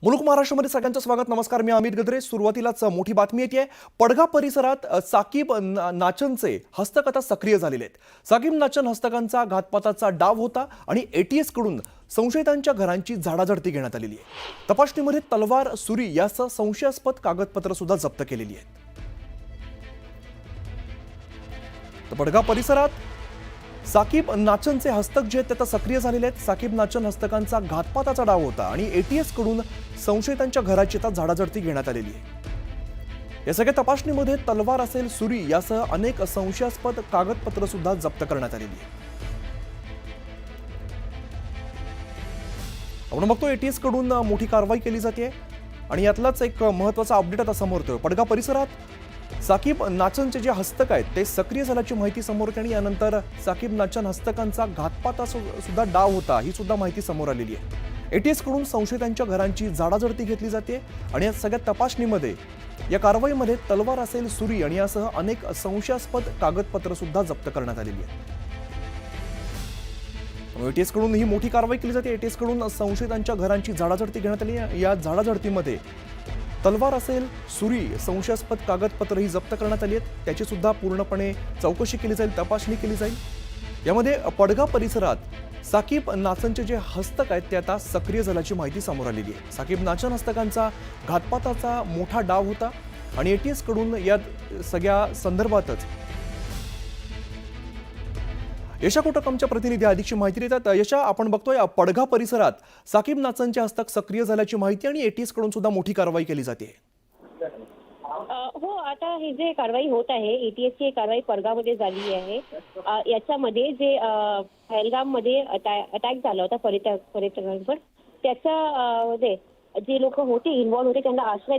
मुलुक महाराष्ट्रामध्ये सगळ्यांचं स्वागत. नमस्कार, मी अमित गद्रे. सुरुवातीलाच मोठी बातमी येते. पडघा परिसरात साकीब नाचनचे हस्तक आता सक्रिय झालेले आहेत. साकीब नाचन हस्तकांचा घातपाताचा डाव होता आणि एटीएस कडून संशयितांच्या घरांची झाडाझडती घेण्यात आलेली आहे. तपासणीमध्ये तलवार, सुरी यासह संशयास्पद कागदपत्र सुद्धा जप्त केलेली आहेत. पडघा परिसरात साकीब नाचनचे हस्तक जे आहेत ते सक्रिय झालेले आहेत. साकीब नाचन हस्तकांचा घातपाताचा डाव होता आणि एटीएस कडून संशयितांच्या घराची आता झाडाझडती घेण्यात आलेली आहे. या सगळ्या तपासणीमध्ये तलवार असेल, सुरी यासह अनेक संशयास्पद कागदपत्र सुद्धा जप्त करण्यात आलेली आहे. आपण बघतो एटीएस कडून मोठी कारवाई केली जाते आणि यातलाच एक महत्त्वाचा अपडेट आता समोर येतोय. पडघा परिसरात साकीब नाचनचे जे हस्तक आहेत ते सक्रिय झाल्याची माहिती समोर येते आणि यानंतर साकीब नाचन हस्तकांचा घातपाता सुद्धा डाव होता ही सुद्धा माहिती समोर आलेली आहे. एटीएस कडून संशयितांच्या घरांची झाडाझडती घेतली जाते आणि या सगळ्या तपासणीमध्ये या कारवाईमध्ये तलवार असेल, सुरी आणि यासह अनेक संशयास्पद कागदपत्र सुद्धा जप्त करण्यात आलेली आहेत. एटीएस कडून ही मोठी कारवाई केली जाते. एटीएस कडून संशयितांच्या घरांची झाडाझडती घेण्यात आली. या झाडाझडतीमध्ये तलवार असेल, सुरी, संशयास्पद कागदपत्र ही जप्त करण्यात आली आहेत. त्याची सुद्धा पूर्णपणे चौकशी केली जाईल, तपासणी केली जाईल. यामध्ये पडघा परिसरात साकीब नाचनचे जे हस्तक आहेत ते आता सक्रिय झाल्याची माहिती समोर आलेली आहे. साकीब नाचन हस्तकांचा घातपाताचा मोठा डाव होता आणि एटीएस कडून या सगळ्या संदर्भातच यशा कोटकमच्या प्रतिनिधी अधिकची माहिती देतात. यशा, आपण बघतोय पडघा परिसरात साकीब नाचनचे हस्तक सक्रिय झाल्याची माहिती आणि एटीएस कडून सुद्धा मोठी कारवाई केली जाते. हो, आता ही जे कारवाई होत आहे, एटीएसची कारवाई पडघामध्ये झाली आहे. याच्यामध्ये जे पहलगाम मध्ये अटॅक झाला होता पर्यटकांवर, त्याच्या जे लोक होते इन्व्हॉल्व होते त्यांना आश्रय